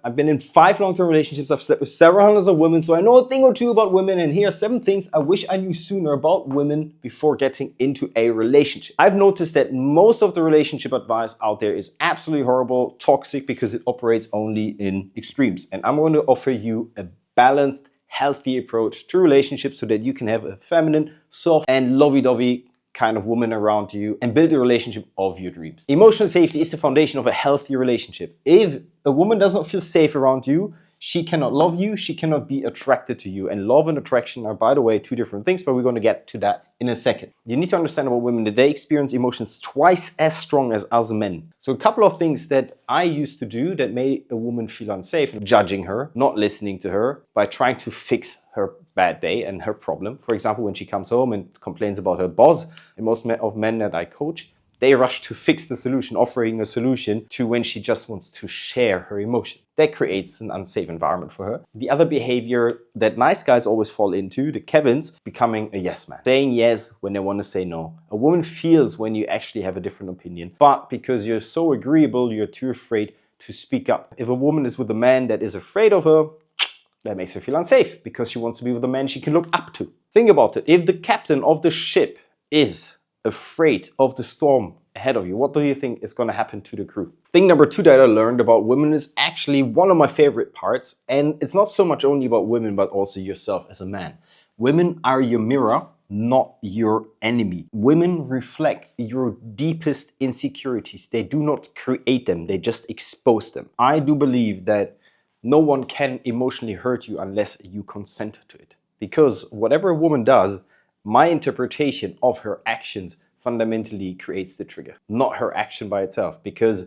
I've been in 5 long-term relationships. I've slept with several hundreds of women, so I know a thing or two about women. And here are 7 things I wish I knew sooner about women before getting into a relationship. I've noticed that most of the relationship advice out there is absolutely horrible, toxic, because it operates only in extremes. And I'm going to offer you a balanced, healthy approach to relationships so that you can have a feminine, soft, and lovey-dovey kind of woman around you and build a relationship of your dreams. Emotional safety is the foundation of a healthy relationship. If a woman does not feel safe around you, she cannot love you, she cannot be attracted to you. And love and attraction are, by the way, 2 different things, but we're going to get to that in a second. You need to understand about women that they experience emotions twice as strong as us men. So a couple of things that I used to do that made a woman feel unsafe: judging her, not listening to her, by trying to fix her bad day and her problem. For example, when she comes home and complains about her boss, and most of men that I coach, they rush to fix the solution, offering a solution to when she just wants to share her emotion. That creates an unsafe environment for her. The other behavior that nice guys always fall into, the Kevins, becoming a yes man. Saying yes when they want to say no. A woman feels when you actually have a different opinion, but because you're so agreeable, you're too afraid to speak up. If a woman is with a man that is afraid of her, that makes her feel unsafe because she wants to be with a man she can look up to. Think about it. If the captain of the ship is afraid of the storm ahead of you, what do you think is going to happen to the crew? Thing number 2 that I learned about women is actually one of my favorite parts, and it's not so much only about women but also yourself as a man. Women are your mirror, not your enemy. Women reflect your deepest insecurities. They do not create them, they just expose them. I do believe that no one can emotionally hurt you unless you consent to it. Because whatever a woman does, my interpretation of her actions fundamentally creates the trigger, not her action by itself, because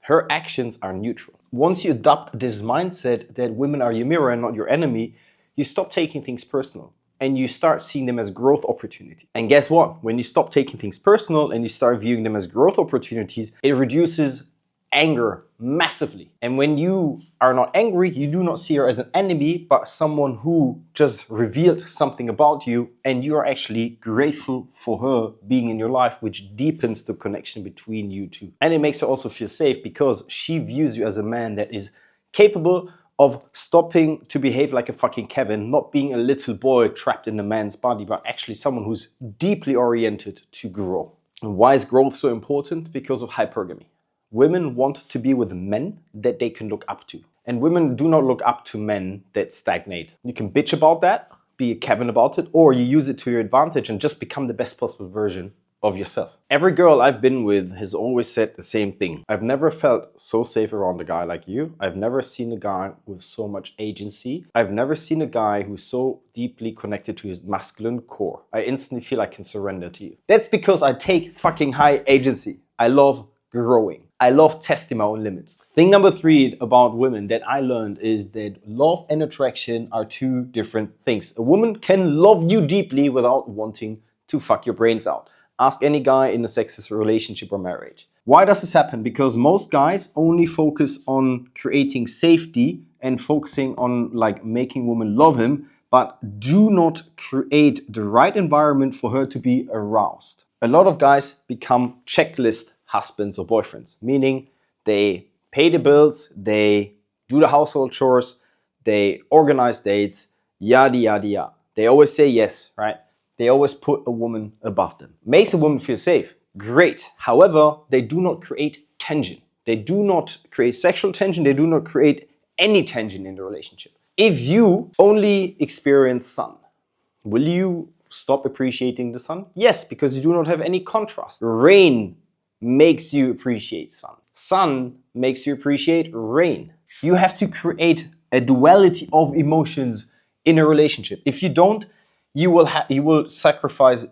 her actions are neutral. Once you adopt this mindset that women are your mirror and not your enemy, you stop taking things personal and you start seeing them as growth opportunities. And guess what? When you stop taking things personal and you start viewing them as growth opportunities, it reduces anger massively. And when you are not angry, you do not see her as an enemy, but someone who just revealed something about you, and you are actually grateful for her being in your life, which deepens the connection between you two. And it makes her also feel safe because she views you as a man that is capable of stopping to behave like a fucking Kevin, not being a little boy trapped in a man's body, but actually someone who's deeply oriented to grow. And why is growth so important? Because of hypergamy. Women want to be with men that they can look up to. And women do not look up to men that stagnate. You can bitch about that, be a Kevin about it, or you use it to your advantage and just become the best possible version of yourself. Every girl I've been with has always said the same thing. I've never felt so safe around a guy like you. I've never seen a guy with so much agency. I've never seen a guy who's so deeply connected to his masculine core. I instantly feel I can surrender to you. That's because I take fucking high agency. I love growing. I love testing my own limits. Thing number 3 about women that I learned is that love and attraction are 2 different things. A woman can love you deeply without wanting to fuck your brains out. Ask any guy in a sexist relationship or marriage. Why does this happen? Because most guys only focus on creating safety and focusing on like making women love him, but do not create the right environment for her to be aroused. A lot of guys become checklist husbands or boyfriends, meaning they pay the bills, they do the household chores, they organize dates, yada yada yada. They always say yes, right? They always put a woman above them. Makes a woman feel safe, great. However, they do not create tension. They do not create sexual tension. They do not create any tension in the relationship. If you only experience sun, will you stop appreciating the sun? Yes, because you do not have any contrast. Rain makes you appreciate sun. Sun makes you appreciate rain. You have to create a duality of emotions in a relationship. If you don't, you will sacrifice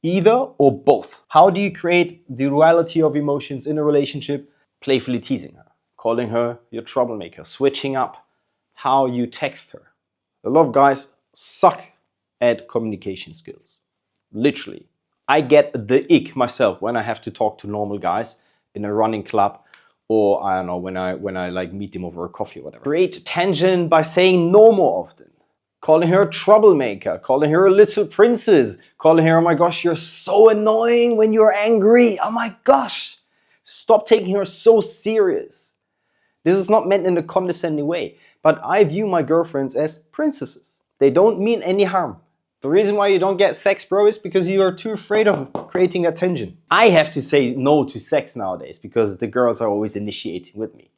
either or both. How do you create the duality of emotions in a relationship? Playfully teasing her, calling her your troublemaker, switching up how you text her. A lot of guys suck at communication skills. Literally. I get the ick myself when I have to talk to normal guys in a running club, or I don't know, when I like meet them over a coffee or whatever. Create tension by saying no more often. Calling her a troublemaker, calling her a little princess, calling her, oh my gosh, you're so annoying when you're angry. Oh my gosh. Stop taking her so serious. This is not meant in a condescending way, but I view my girlfriends as princesses. They don't mean any harm. The reason why you don't get sex, bro, is because you are too afraid of creating that tension. I have to say no to sex nowadays because the girls are always initiating with me.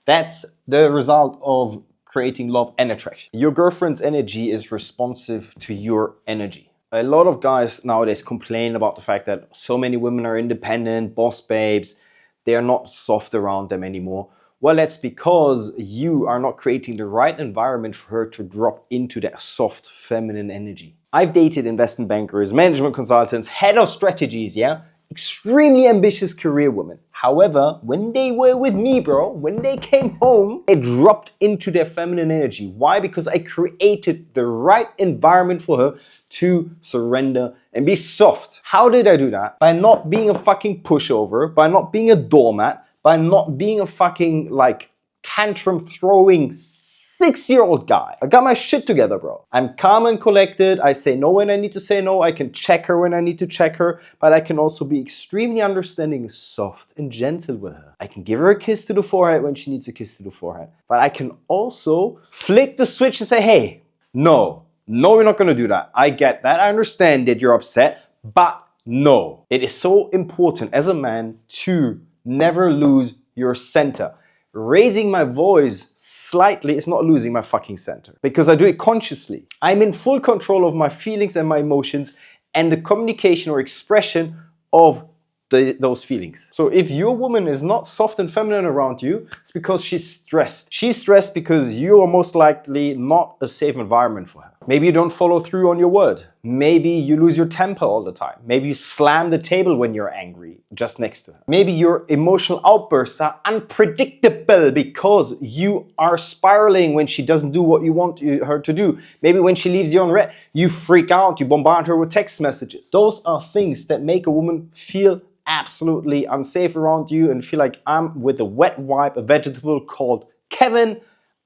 That's the result of creating love and attraction. Your girlfriend's energy is responsive to your energy. A lot of guys nowadays complain about the fact that so many women are independent, boss babes, they are not soft around them anymore. Well, that's because you are not creating the right environment for her to drop into that soft feminine energy. I've dated investment bankers, management consultants, head of strategies, yeah? Extremely ambitious career women. However, when they were with me, bro, when they came home, they dropped into their feminine energy. Why? Because I created the right environment for her to surrender and be soft. How did I do that? By not being a fucking pushover, by not being a doormat, by not being a fucking like tantrum throwing 6-year-old guy. I got my shit together, bro. I'm calm and collected. I say no when I need to say no. I can check her when I need to check her, but I can also be extremely understanding, soft and gentle with her. I can give her a kiss to the forehead when she needs a kiss to the forehead, but I can also flick the switch and say, hey, no, we're not gonna do that. I get that. I understand that you're upset, but no. It is so important as a man to never lose your center. Raising my voice slightly is not losing my fucking center because I do it consciously. I'm in full control of my feelings and my emotions and the communication or expression of those feelings. So if your woman is not soft and feminine around you, it's because she's stressed. She's stressed because you are most likely not a safe environment for her. Maybe you don't follow through on your word. Maybe you lose your temper all the time. Maybe you slam the table when you're angry just next to her. Maybe your emotional outbursts are unpredictable because you are spiraling when she doesn't do what you want her to do. Maybe when she leaves you on red, you freak out, you bombard her with text messages. Those are things that make a woman feel absolutely unsafe around you and feel like I'm with a wet wipe, a vegetable called Kevin.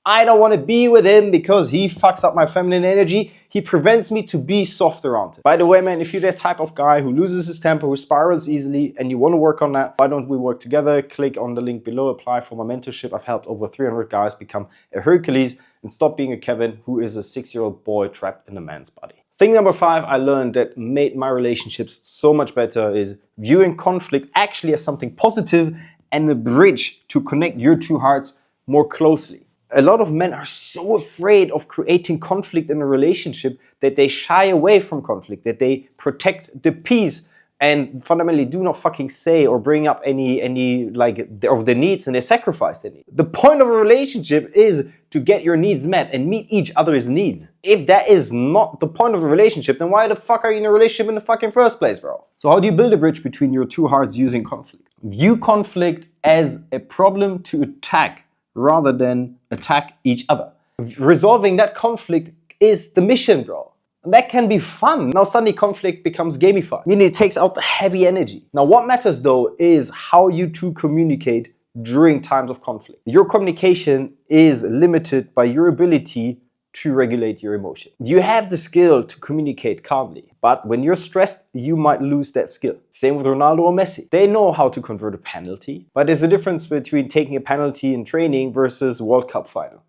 I don't want to be with him because he fucks up my feminine energy. He prevents me to be soft around him. By the way, man, if you're that type of guy who loses his temper, who spirals easily, and you want to work on that, why don't we work together? Click on the link below, apply for my mentorship. I've helped over 300 guys become a Hercules and stop being a Kevin who is a 6-year-old boy trapped in a man's body. Thing number 5 I learned that made my relationships so much better is viewing conflict actually as something positive and a bridge to connect your two hearts more closely. A lot of men are so afraid of creating conflict in a relationship that they shy away from conflict, that they protect the peace and fundamentally do not fucking say or bring up any like of the needs, and they sacrifice their needs. The point of a relationship is to get your needs met and meet each other's needs. If that is not the point of a relationship, then why the fuck are you in a relationship in the fucking first place, bro? So how do you build a bridge between your two hearts using conflict? View conflict as a problem to attack rather than attack each other. Resolving that conflict is the mission, bro. And that can be fun. Now suddenly conflict becomes gamified, meaning it takes out the heavy energy. Now what matters though is how you two communicate during times of conflict. Your communication is limited by your ability to regulate your emotion. You have the skill to communicate calmly, but when you're stressed, you might lose that skill. Same with Ronaldo or Messi. They know how to convert a penalty, but there's a difference between taking a penalty in training versus World Cup final.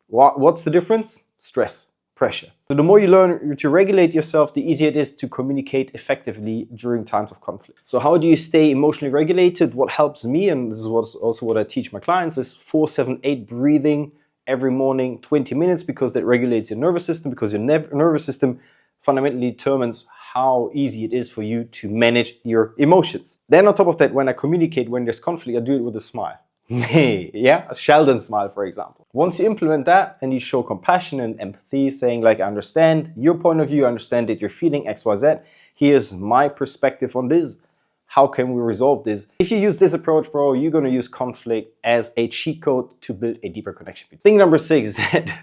What's the difference? Stress, pressure. So the more you learn to regulate yourself, the easier it is to communicate effectively during times of conflict. So how do you stay emotionally regulated? What helps me, and this is also what I teach my clients, is 4-7-8 breathing every morning, 20 minutes, because that regulates your nervous system, because your nervous system fundamentally determines how easy it is for you to manage your emotions. Then on top of that, when I communicate, when there's conflict, I do it with a smile. Yeah, a Sheldon smile, for example. Once you implement that and you show compassion and empathy, saying like, I understand your point of view, I understand that you're feeling XYZ, here's my perspective on this. How can we resolve this? If you use this approach, bro, you're going to use conflict as a cheat code to build a deeper connection. Thing number 6 that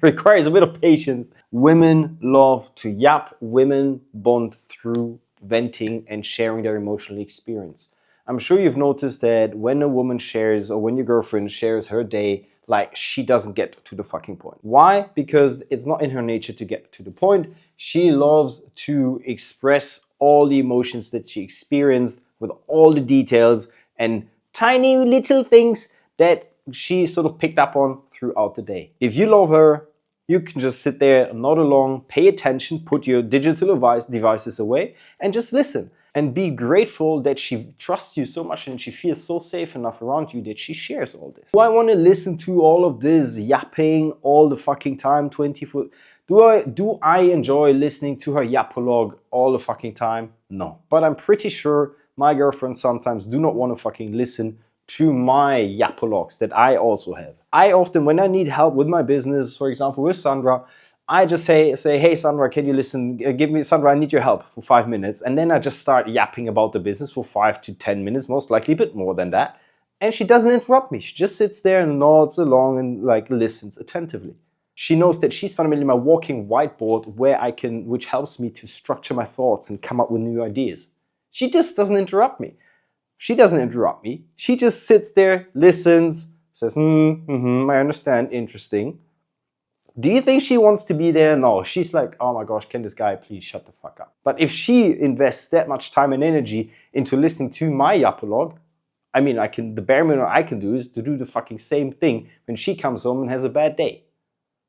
requires a bit of patience. Women love to yap. Women bond through venting and sharing their emotional experience. I'm sure you've noticed that when a woman shares, or when your girlfriend shares her day, like, she doesn't get to the fucking point. Why? Because it's not in her nature to get to the point. She loves to express all the emotions that she experienced with all the details and tiny little things that she sort of picked up on throughout the day. If you love her, you can just sit there, nod along, pay attention, put your digital devices away, and just listen. And be grateful that she trusts you so much and she feels so safe enough around you that she shares all this. Do I want to listen to all of this yapping all the fucking time, 24? Do I enjoy listening to her yapologue all the fucking time? No. But I'm pretty sure my girlfriends sometimes do not want to fucking listen to my yapologues that I also have. I often, when I need help with my business, for example with Sandra, I just say, hey Sandra, can you listen? Sandra, I need your help for 5 minutes. And then I just start yapping about the business for 5 to 10 minutes, most likely a bit more than that. And she doesn't interrupt me. She just sits there and nods along and like listens attentively. She knows that she's fundamentally my walking whiteboard which helps me to structure my thoughts and come up with new ideas. She just doesn't interrupt me. She doesn't interrupt me. She just sits there, listens, says, I understand, interesting. Do you think she wants to be there? No, she's like, oh my gosh, can this guy please shut the fuck up? But if she invests that much time and energy into listening to my yapologue, I mean, the bare minimum I can do is to do the fucking same thing when she comes home and has a bad day.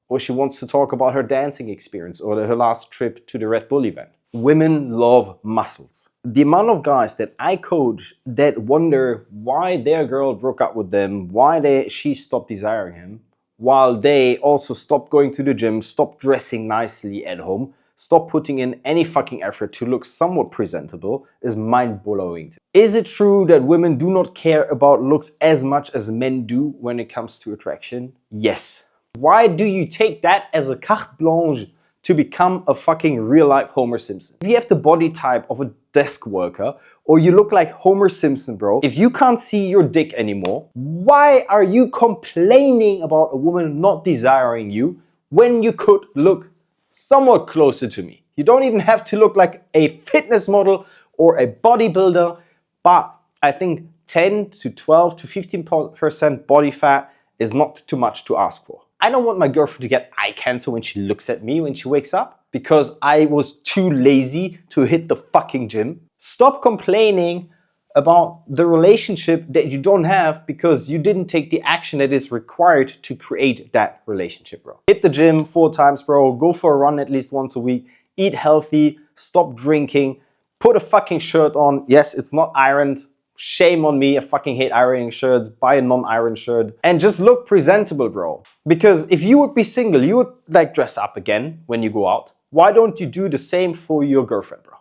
Or she wants to talk about her dancing experience or her last trip to the Red Bull event. Women love muscles. The amount of guys that I coach that wonder why their girl broke up with them, why she stopped desiring him, while they also stopped going to the gym, stopped dressing nicely at home, stopped putting in any fucking effort to look somewhat presentable, is mind-blowing. Is it true that women do not care about looks as much as men do when it comes to attraction? Yes. Why do you take that as a carte blanche to become a fucking real-life Homer Simpson? If you have the body type of a desk worker, or you look like Homer Simpson, bro, if you can't see your dick anymore, why are you complaining about a woman not desiring you when you could look somewhat closer to me? You don't even have to look like a fitness model or a bodybuilder, but I think 10 to 12 to 15% body fat is not too much to ask for. I don't want my girlfriend to get eye cancer when she looks at me when she wakes up because I was too lazy to hit the fucking gym. Stop complaining about the relationship that you don't have because you didn't take the action that is required to create that relationship, bro. Hit the gym 4 times, bro. Go for a run at least once a week. Eat healthy. Stop drinking. Put a fucking shirt on. Yes, it's not ironed. Shame on me, I fucking hate ironing shirts. Buy a non-iron shirt and just look presentable, bro. Because if you would be single, you would like dress up again when you go out. Why don't you do the same for your girlfriend, bro?